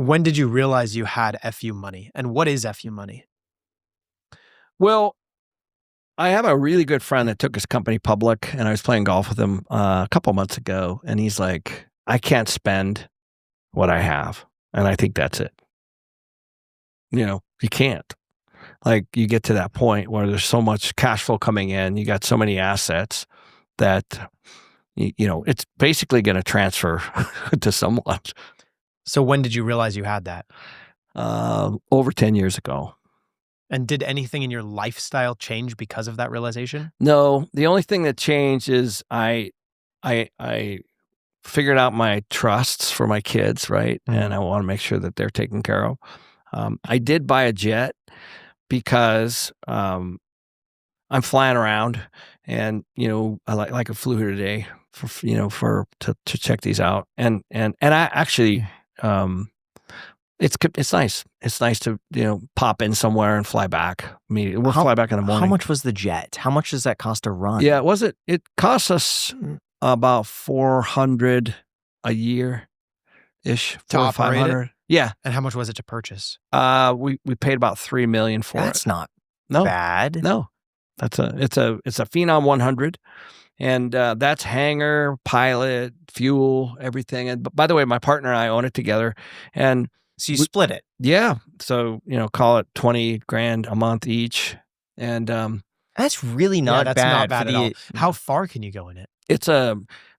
When did you realize you had FU money? And what is FU money? Well, I have a really good friend that took his company public, and I was playing golf with him a couple months ago, and he's like, I can't spend what I have. And I think that's it. You can't. Like, you get to that point where there's so much cash flow coming in, you got so many assets that, it's basically going to transfer to someone. So when did you realize you had that? Over 10 years ago. And did anything in your lifestyle change because of that realization? No, the only thing that changed is I figured out my trusts for my kids, right? Mm-hmm. And I want to make sure that they're taken care of. I did buy a jet because I'm flying around, and I like I flew here today to check these out, and I actually it's nice. It's nice to pop in somewhere and fly back. We'll fly back in the morning. How much was the jet? How much does that cost to run? Yeah, it cost us about $400 a year ish, to operate $500. Yeah. And how much was it to purchase? We paid about $3 million for it. That's not bad. No, it's a Phenom 100, and that's hangar, pilot, fuel, everything. And by the way, my partner and I own it together, and so you split it. Yeah. So call it $20,000 a month each, and that's really not bad. Not bad at all. How far can you go in it?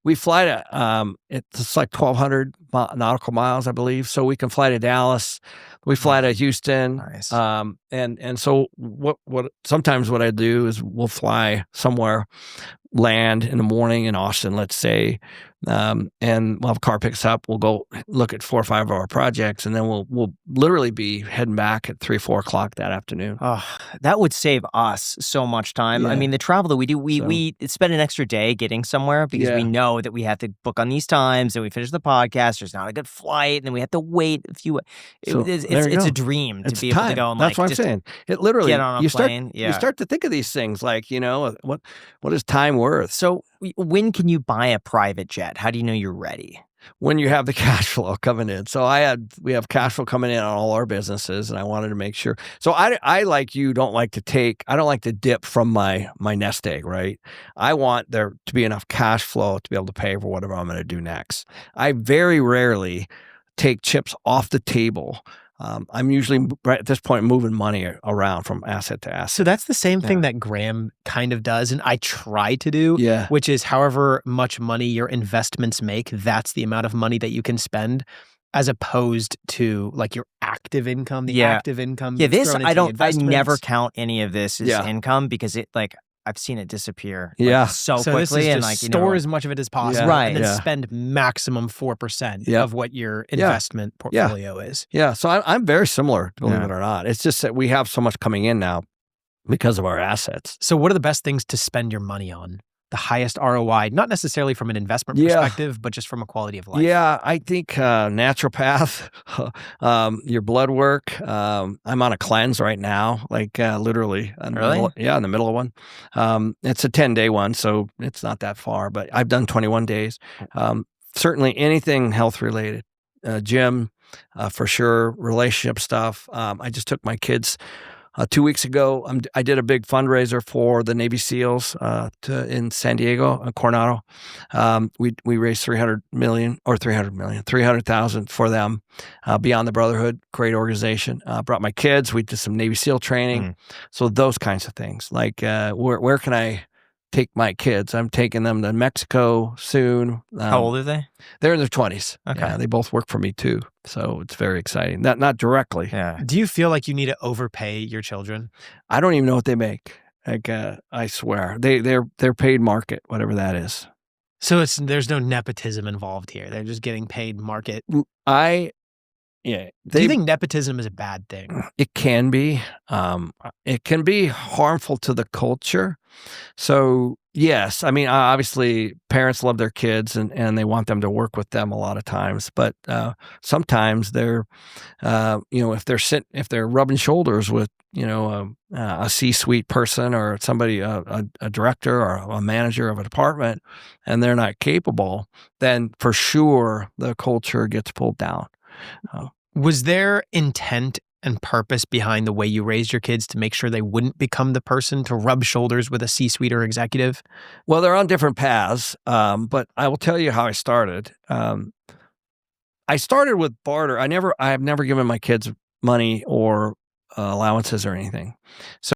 We fly to it's like 1,200 nautical miles, I believe. So we can fly to Dallas. We fly to Houston. Nice. And so what sometimes what I do is we'll fly somewhere, land in the morning in Austin, let's say, and we'll have a car pick us up. We'll go look at 4 or 5 of our projects, and then we'll literally be heading back at 3 or 4 o'clock that afternoon. Oh, that would save us so much time. Yeah. I mean, the travel that we do, we spend an extra day getting somewhere because we know that we have to book on these times, and we finish the podcast. There's not a good flight, and then we have to wait a few. It's a dream to be able to go and that's what I'm saying. It literally get on a plane. You start to think of these things like what is time worth? So when can you buy a private jet? How do you know you're ready? When you have the cash flow coming in. So we have cash flow coming in on all our businesses, and I wanted to make sure. So I like you don't like I don't like to dip from my nest egg, right? I want there to be enough cash flow to be able to pay for whatever I'm going to do next. I very rarely take chips off the table. I'm usually right at this point moving money around from asset to asset. So that's the same thing that Graham kind of does, and I try to do, Yeah. which is however much money your investments make, that's the amount of money that you can spend, as opposed to like your active income, the active income. Yeah, this, thrown I into the I never investments. count any of this as income because it I've seen it disappear so So quickly, this is and just store as much of it as possible, Right. and then spend maximum 4% of what your investment portfolio is. Yeah, so I'm very similar, believe it or not. It's just that we have so much coming in now because of our assets. So what are the best things to spend your money on? The highest ROI, not necessarily from an investment perspective, but just from a quality of life. Yeah, I think naturopath, your blood work. I'm on a cleanse right now, like literally. In the middle of one. It's a 10-day one, so it's not that far, but I've done 21 days. Certainly anything health related, gym, for sure, relationship stuff. I just took my kids 2 weeks ago. I did a big fundraiser for the Navy SEALs in San Diego, Coronado. We raised $300,000 for them. Beyond the Brotherhood, great organization. Brought my kids. We did some Navy SEAL training. So those kinds of things. Like where can I take my kids? I'm taking them to Mexico soon. How old are they? They're in their 20s. Okay. Yeah, they both work for me too. So it's very exciting. Not directly. Yeah. Do you feel like you need to overpay your children? I don't even know what they make. Like I swear, they're paid market, whatever that is. So there's no nepotism involved here. They're just getting paid market. Do you think nepotism is a bad thing? It can be. It can be harmful to the culture. So yes, I mean, obviously parents love their kids and they want them to work with them a lot of times, but sometimes they're, if they're rubbing shoulders with, a C-suite person or somebody, a director or a manager of a department, and they're not capable, then for sure the culture gets pulled down. Was there intent and purpose behind the way you raised your kids to make sure they wouldn't become the person to rub shoulders with a C-suite or executive? Well, they're on different paths, but I will tell you how I started. I started with barter. I have never given my kids money or allowances or anything. So